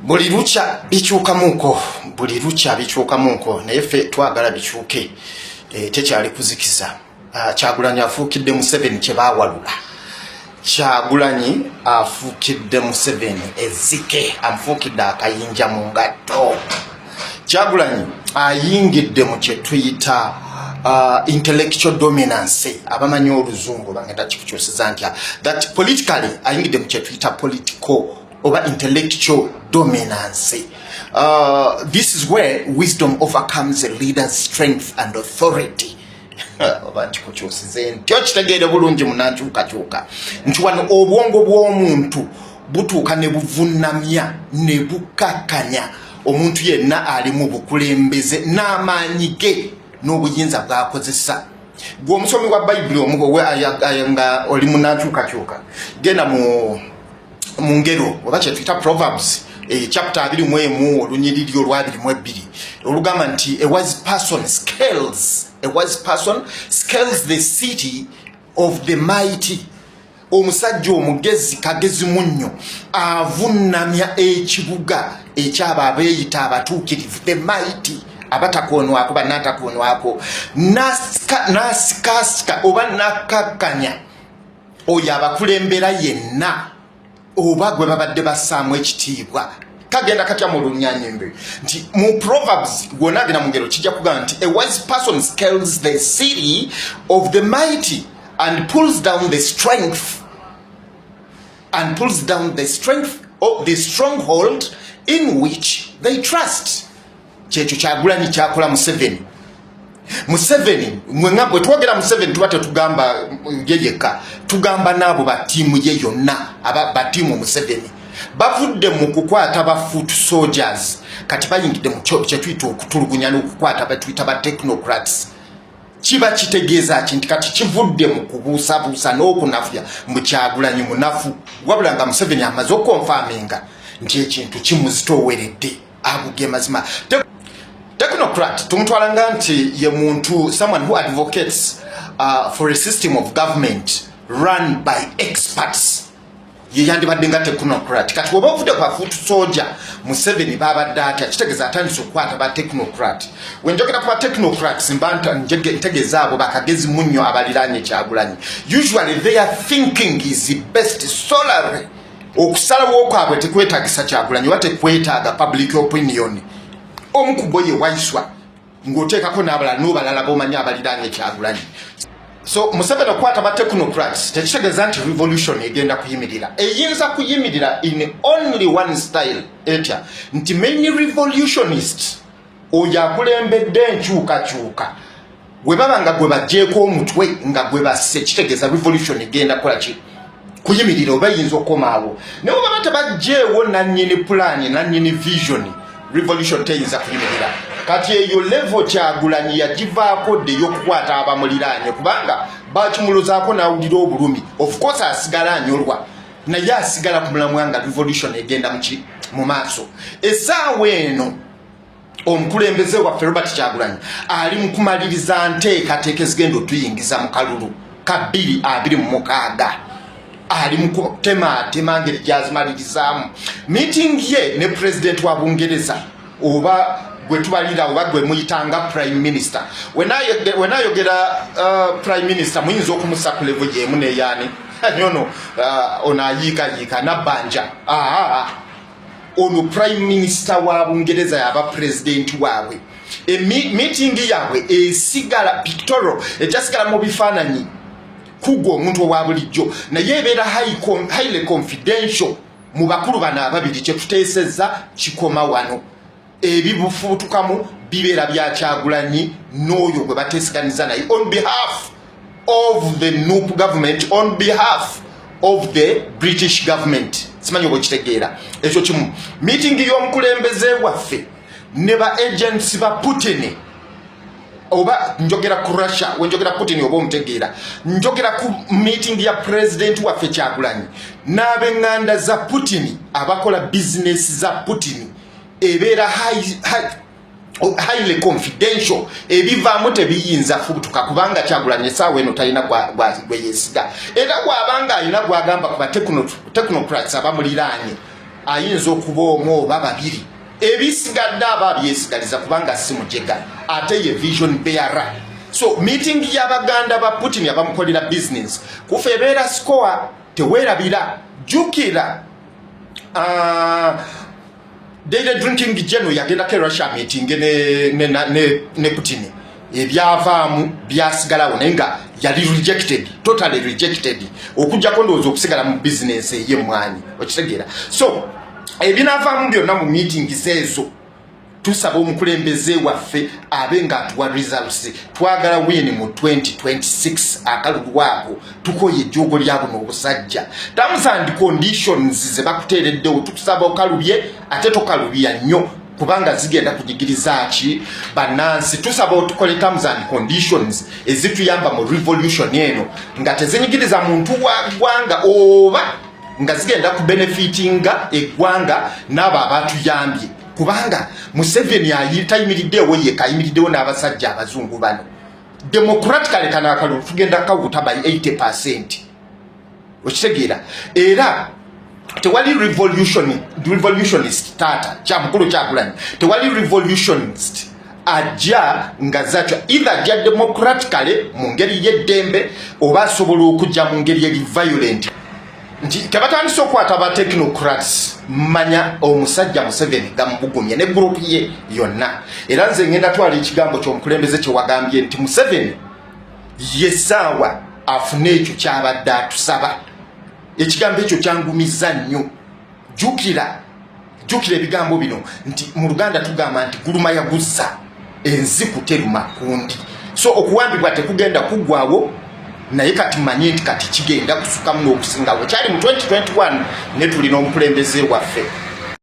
Buli lucha bikyuka munko naye ffe twagala bikyuke tekyali kuzikiza. Kyagulanyi afuukidde Museveni kye baawalula. Kyagulanyi afuukidde Museveni ezzike, amufuukidde akayinja mu ngatto. Kyagulanyi ayingidde mu kye tuyita intellectual dominance. Abamanyi oluzungu bangenda kikukyusiza ntya that politically ayingidde mu kye tuyita political over intellectual dominance. This is where wisdom overcomes a leader's strength and authority. Abantu kukyusize ntyo kitegeere bulungi munankyukakyuka nti wano obwongo bw'omuntu butuuka ne buvunnamya ne bukkakkanya omuntu yenna ali mu bukulembeze n'amaanyi ge n'obuyinza bw'akozesa. Gwe omusomi wa Bayibuli omugo nga oli munankyukakyuka genda mu ngero oba kye tuyita Proverbs chapter 21 olunyiriri olwa 22 olugamba nti a wise person scales the city of the mighty. Omusajja omugezi kagezi munnyo avunnamya ekibuga ekyaba abeeyita abatuukirivu, the mighty, abatakoonwako bannatakoonwako, n'asikasika oba n'akkakkanya oyo abakulembera yenna oba gwe babadde bassaamu ekitiibwa. Kagenda katya mu lunyanyimbe nti mu Proverbs gwonna agenda mu ngero kijja kugamba nti a wise person scales the city of the mighty and pulls down the strength of the stronghold in which they trust. Kyekyo Kyagulanyi kyakola Museveni mwenga bwe twogera Museveni tuba tetugamba yeyeka, tugamba n'abo batiimu ye yonna batiimu Museveni bavudde mu kukwata ba foot soldiers kati bayingidde mu kye tuyita okutulugunya n'okukwata batuyita ba technocrats. Kiba kitegeeza nti kati kivudde mu kubuusabuusa n'okunafuya mu Kyagulanyi munafu, wabula nga Museveni amaze okonfaminga nti ekintu kimuzitooweredde abuge mazima. Technocrat tumutwalanga nti ye muntu, someone who advocates for a system of government run by experts. Ye yandibadde nga technocrat. Kati oba ovudde kwa foot soldier Museveni babadde atya kitegeeza atandise okukwata ba technocrat. Wenjogera ku ba technocrats mbanta ntegeeza abo bakagezi munnyo abaliraanye Kyagulanyi. Usually their thinking is best solely okusalawo kwabwe tekwetagisa Kyagulanyi wate kwetaaga public opinion. Omukubo ye waiswa ng'oteekako n'abalala n'obalala b'omanyi abaliraanye Kyagulanyi. So Museveni okwata ba technocrats tekitegeeza nti revolution egenda kuyimirira. Eyinza kuyimirira in only one style etya nti many revolutionists oyo akulembedde enkyukakyuka bwe baba nga gwe bagjeeko omutwe nga gwe basse, kitegeeza revolution egenda kukola ki kuyimirira oba eyinza okukomaawo. Naye bwe baba tebagjeewo nannyini pulaani nannyini vision, revolution teyinza kuyimirira. Kati eyo level Kyagulanyi yagivaako dde y'okukwata abamuliraanye kubanga bakimuluzaako n'awulira obulumi. Of course asigala anyolwa naye asigala ku mulamwa nga revolution egenda mu maaso. Essaawa eno omukulembeze waffe Robert Kyagulanyi ali mu kumaliriza nteekateeka ezigenda otuyingiza mu kalulu ka 2026. Ali mu kutemaatema ngeri gy'azimalirizamu. Meeting ye ne president wa Bungereza oba gwe tubalira oba gwe muyitanga prime minister. Wenayogera prime minister muyinza okumusa ku level y'emu n'eyaani nyono ono ayiikayiika nabbanja. Ono prime minister wa Bungereza yaba president waabwe. Meeting yaabwe esigala pictorial ekyasigala mu bifaananyi kugo omuntu owa bulijjo naye ebeera highly confidential mu bakulu bano ababiri kye tuteesezza kikoma wano. Ebibufuutukamu bibeera bya Kyagulanyi n'oyo gwe bateesiganiza naye on behalf of the NUP government, on behalf of the British government. Simanyi oba okitegeera ekyo kimu. Meeting y'omukulembeze waffe ne ba agents ba Putin oba njogera ku Russia, wenjogera Putin oba omutegeera njogera ku meeting ya president waffe Kyagulanyi n'ab'eŋŋanda za Putin abakola business za Putin ebeera highly confidential. Ebivaamu tebiyinza fubutuka kubanga Kyagulanyi essaawa eno talina gwe yeesiga. Era bw'abanga alina gw'agamba ku ba technocrats abamuliraanye ayinza okuba omu oba babiri ebisigadde aba byesigaliza kubanga si mujega ate ye vision bearer. So meeting y'abaganda ba Putin abamukolera business kufa ebeera score tewerabira jukira Daily Drinking General yagenda ke Russia meeting ne Putin ebyavaamu byasigalawo nenga yali rejected, totally rejected okujja kondozo okusigala mu business ye mwanyi okitegeera. So ebinavaamu byonna mu meeting zezo tusaba omukulembeze waffe abenga atuwa results twagala win mu 2026 akalubwako tukoye jogo lyabo n'obusajja terms and conditions ze bakuteereddewo tukusaba okalubye ate tokalubya nnyo kubanga zigenda kujigiriza ki banansi tusaba otukole terms and conditions ezituyamba mu revolution eno nga tezinyigiriza muntu wa gwanga oba nga zigenda ku benefitinga eggwanga n'abo abatuyambye kubanga Museveni ayitayimiriddewo ye kayimiriddewo n'abasajja abazungu bano democratically kana akalu tugenda kawuta by 80%. Okitegeera era tewali revolutionist tata kyamukulu Kyagulanyi tewali revolutionist ajja nga zacho either ajja democratically mu ngeri y'eddembe oba asobola okujja mu ngeri eri violent. Nti kabatandise okwata ba technocrats manya omusajja Museveni gamubugumye ne group ye yonna era nze ngenda twali ekigambo ky'omukulembeze kye wagambye nti Museveni yesawa afune ekyo kyabadde atusaba. Ekigambo ekyo kyangumiza nnyo. Jukira ebigambo bino nti mu Luganda tugamba nti guluma yaguzza enzi kuteruma kundi. So okuwambibwa tekugenda kugwawo naye kati manye nti kati kigenda kusukamu n'okusingawo. Kyali mu 2021 ne tulina omukulembeze waffe